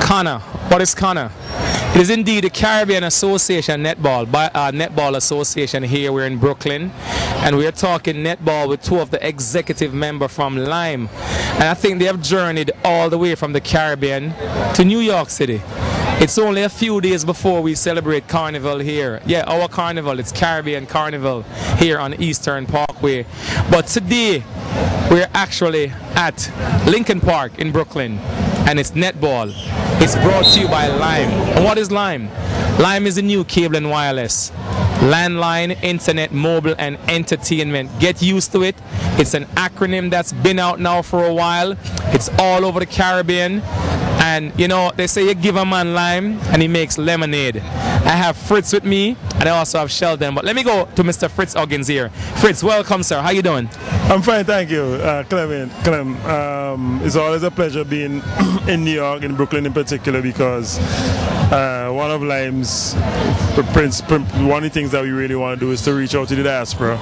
Connor. What is Connor? It is indeed the Caribbean Association Netball Association here. We're in Brooklyn, and we're talking netball with two of the executive members from Lime. And I think they have journeyed all the way from the Caribbean to New York City. It's only a few days before we celebrate Carnival here. Yeah, our Carnival, it's Caribbean Carnival here on Eastern Parkway. But today, we're actually at Lincoln Park in Brooklyn, and it's netball. It's brought to you by Lime. And what is Lime? Lime is the new cable and wireless. Landline, internet, mobile, and entertainment. Get used to it. It's an acronym that's been out now for a while. It's all over the Caribbean. And you know, they say you give a man lime and he makes lemonade. I have Fritz with me, and I also have Sheldon. But let me go to Mr. Fritz Huggins here. Fritz, welcome, sir. How you doing? I'm fine, thank you, Clem. It's always a pleasure being in New York, in Brooklyn in particular, because one of Lime's one of the things that we really want to do is to reach out to the diaspora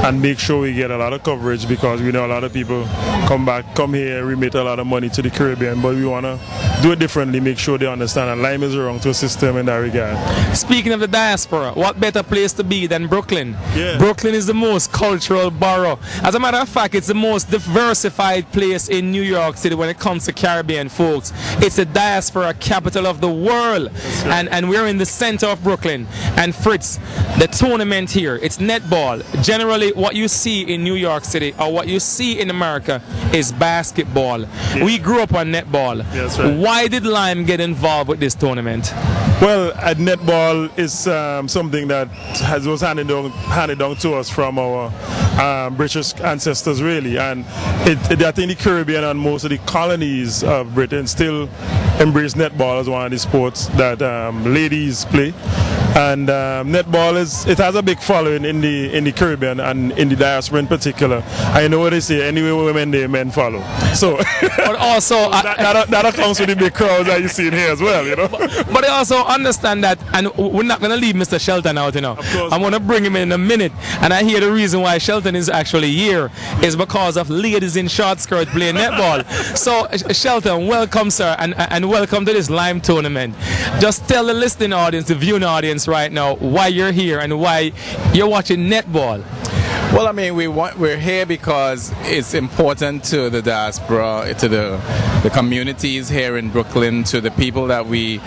and make sure we get a lot of coverage, because we know a lot of people come here, remit a lot of money to the Caribbean, but we want to do it differently, make sure they understand that Lime is wrong to assist them in that regard. Speaking of the diaspora, what better place to be than Brooklyn? Yeah. Brooklyn is the most cultural borough. As a matter of fact, it's the most diversified place in New York City when it comes to Caribbean folks. It's the diaspora capital of the world. Right. And we're in the center of Brooklyn. And Fritz, the tournament here, it's netball. Generally, what you see in New York City or what you see in America is basketball. Yeah. We grew up on netball. That's right. Why did Lime get involved with this tournament? Well, netball is something that was handed down to us from our British ancestors, really, and I think the Caribbean and most of the colonies of Britain still embrace netball as one of the sports that ladies play. And netball has a big following in the Caribbean and in the diaspora in particular. I know what they say, anyway women there, men follow. So but also that comes with the big crowds that you see in here as well, you know. But I also understand that, and we're not going to leave Mr. Shelton out, you know. Of course. I'm going to bring him in a minute, and I hear the reason why Shelton is actually here is because of ladies in short skirt playing netball. So Shelton, welcome, sir, and welcome to this Lime tournament. Just tell the listening audience, the viewing audience right now, why you're here and why you're watching netball. Well, I mean, we're here because it's important to the diaspora, to the communities here in Brooklyn, to the people that we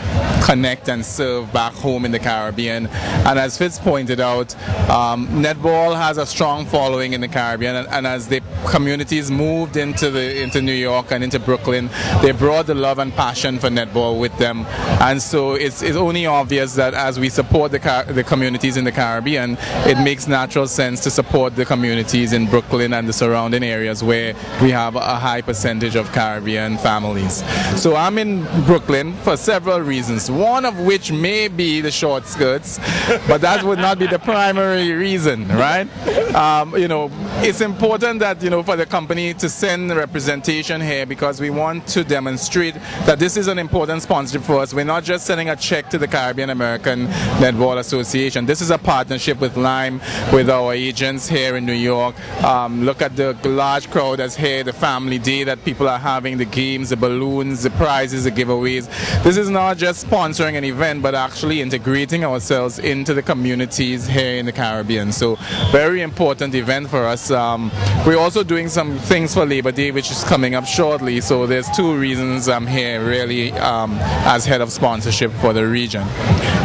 connect and serve back home in the Caribbean. And as Fitz pointed out, netball has a strong following in the Caribbean, and as the communities moved into New York and into Brooklyn, they brought the love and passion for netball with them. And so it's only obvious that as we support the communities in the Caribbean, it makes natural sense to support the communities in Brooklyn and the surrounding areas where we have a high percentage of Caribbean families. So I'm in Brooklyn for several reasons, one of which may be the short skirts, but that would not be the primary reason, right? You know, it's important that, you know, for the company to send representation here, because we want to demonstrate that this is an important sponsorship for us. We're not just sending a check to the Caribbean American Netball Association. This is a partnership with Lime, with our agents here in New York. Look at the large crowd that's here, the family day that people are having, the games, the balloons, the prizes, the giveaways. This is not just sponsoring an event, but actually integrating ourselves into the communities here in the Caribbean. So very important event for us. We're also doing some things for Labor Day, which is coming up shortly. So there's two reasons I'm here really as head of sponsorship for the region.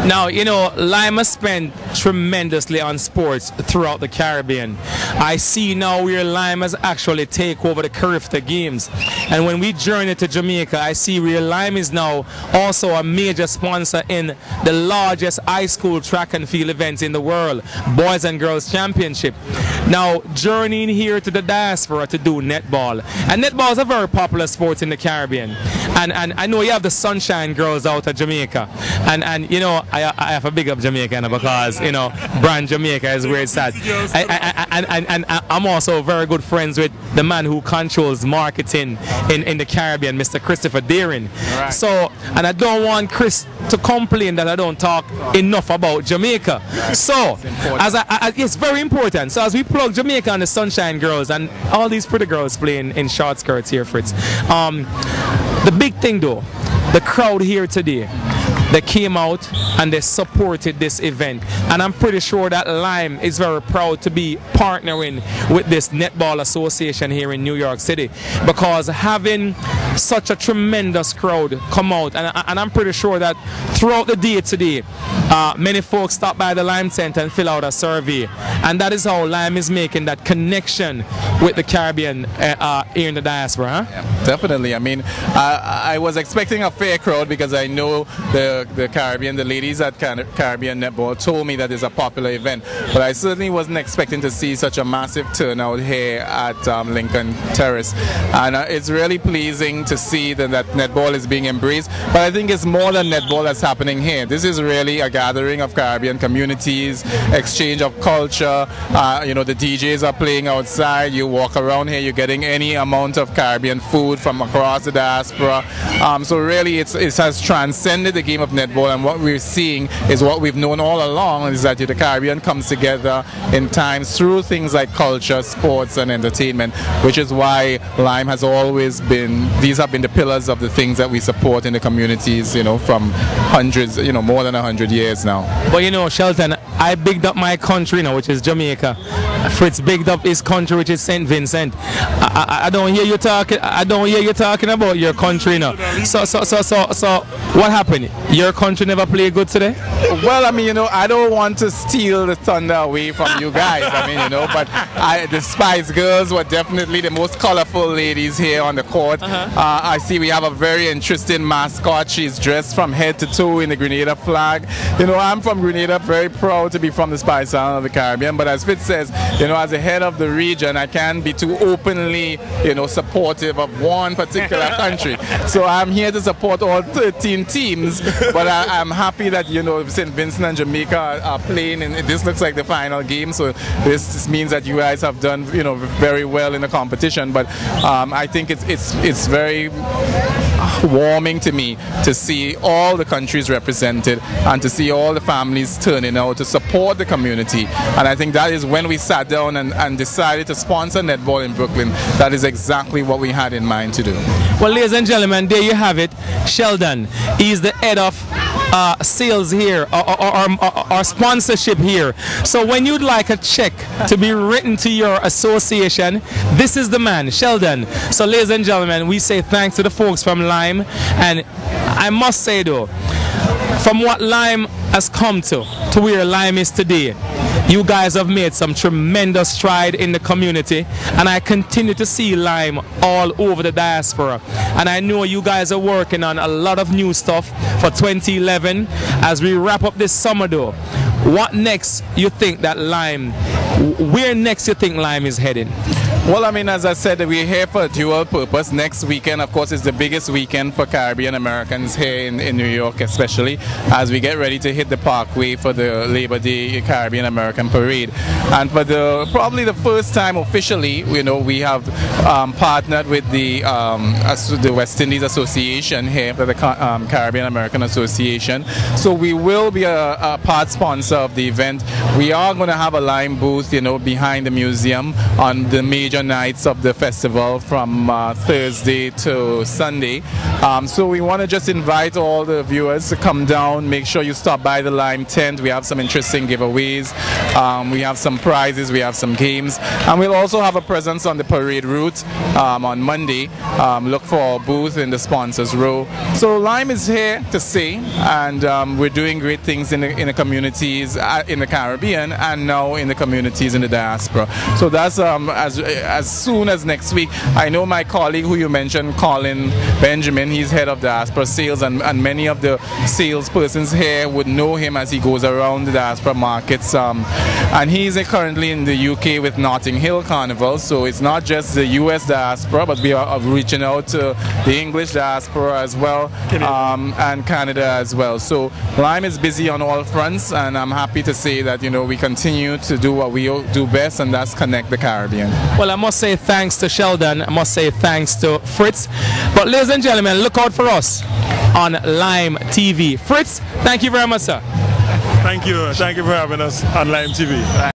Now, you know, Lime has spent tremendously on sports throughout the Caribbean. I see now where Lime has actually taken over the Carifta Games. And when we journey to Jamaica, I see where Lime is now also a major sponsor in the largest high school track and field events in the world, Boys and Girls Championship. Now, journeying here to the diaspora to do netball. And netball is a very popular sport in the Caribbean. And I know you have the Sunshine Girls out of Jamaica. And you know, I have a big up Jamaica because, you know, brand Jamaica is where it's at. And I'm also very good friends with the man who controls marketing in the Caribbean, Mr. Christopher Deering. Right. So, and I don't want Chris to complain that I don't talk enough about Jamaica. Right. So, it's very important. So as we plug Jamaica and the Sunshine Girls and all these pretty girls playing in short skirts here, Fritz. The big thing though, the crowd here today, they came out and they supported this event, and I'm pretty sure that Lime is very proud to be partnering with this netball association here in New York City, because having such a tremendous crowd come out, and I'm pretty sure that throughout the day today many folks stop by the Lime Center and fill out a survey, and that is how Lime is making that connection with the Caribbean here in the diaspora. Huh? Yeah, definitely. I mean, I was expecting a fair crowd because I know the Caribbean, the ladies at Caribbean Netball told me that it's a popular event, but I certainly wasn't expecting to see such a massive turnout here at Lincoln Terrace, and it's really pleasing to see that netball is being embraced. But I think it's more than netball that's happening here. This is really a gathering of Caribbean communities, exchange of culture. You know, the DJs are playing outside. You walk around here, you're getting any amount of Caribbean food from across the diaspora. So really it has transcended the game of netball, and what we're seeing is what we've known all along, is that the Caribbean comes together in times through things like culture, sports and entertainment, which is why Lime has always been, these have been the pillars of the things that we support in the communities, you know, from hundreds, you know, more than 100 years now. But you know, Shelton, I bigged up my country now, which is Jamaica. Fritz bigged up his country, which is St. Vincent. I don't hear you talking. I don't hear you talking about your country now. So what happened? Your country never played good today? Well, I mean, you know, I don't want to steal the thunder away from you guys. I mean, you know, but the Spice Girls were definitely the most colorful ladies here on the court. I see we have a very interesting mascot. She's dressed from head to toe in the Grenada flag. You know, I'm from Grenada, very proud to be from the Spice Island of the Caribbean. But as Fitz says, you know, as the head of the region, I can't be too openly, you know, supportive of one particular country. So I'm here to support all 13 teams. But I'm happy that, you know, St. Vincent and Jamaica are playing, and this looks like the final game. So this means that you guys have done, you know, very well in the competition. But I think it's very warming to me to see all the countries represented and to see all the families turning out to support the community. And I think that is when we sat down and decided to sponsor netball in Brooklyn. That is exactly what we had in mind to do. Well, ladies and gentlemen, there you have it. Sheldon, he's the head of sales here, or sponsorship here. So when you'd like a check to be written to your association, this is the man, Sheldon. So ladies and gentlemen, we say thanks to the folks from Lime, and I must say though, from what Lime has come to where Lime is today, you guys have made some tremendous stride in the community, and I continue to see Lime all over the diaspora. And I know you guys are working on a lot of new stuff for 2011 as we wrap up this summer though. What next you think that Lime, where next you think Lime is heading? Well, I mean, as I said, we're here for a dual purpose. Next weekend, of course, is the biggest weekend for Caribbean Americans here in New York, especially as we get ready to hit the Parkway for the Labor Day Caribbean American Parade. And for probably the first time officially, you know, we have partnered with the West Indies Association here, for the Caribbean American Association. So we will be a part sponsor of the event. We are going to have a Lime booth, you know, behind the museum on the major nights of the festival from Thursday to Sunday. So we want to just invite all the viewers to come down. Make sure you stop by the Lime tent. We have some interesting giveaways. We have some prizes. We have some games. And we'll also have a presence on the parade route on Monday. Look for our booth in the sponsors row. So Lime is here to stay, and we're doing great things in the communities in the Caribbean, and now in the communities in the diaspora. So that's as soon as next week. I know my colleague who you mentioned, Colin Benjamin, he's head of diaspora sales, and many of the salespersons here would know him as he goes around the diaspora markets. And he's currently in the UK with Notting Hill Carnival, so it's not just the US diaspora, but we are reaching out to the English diaspora as well, and Canada as well. So Lime is busy on all fronts, and I'm happy to say that, you know, we continue to do what we do best, and that's connect the Caribbean. Well, I must say thanks to Sheldon. I must say thanks to Fritz. But ladies and gentlemen, look out for us on Lime TV. Fritz, thank you very much, sir. Thank you. Thank you for having us on Lime TV.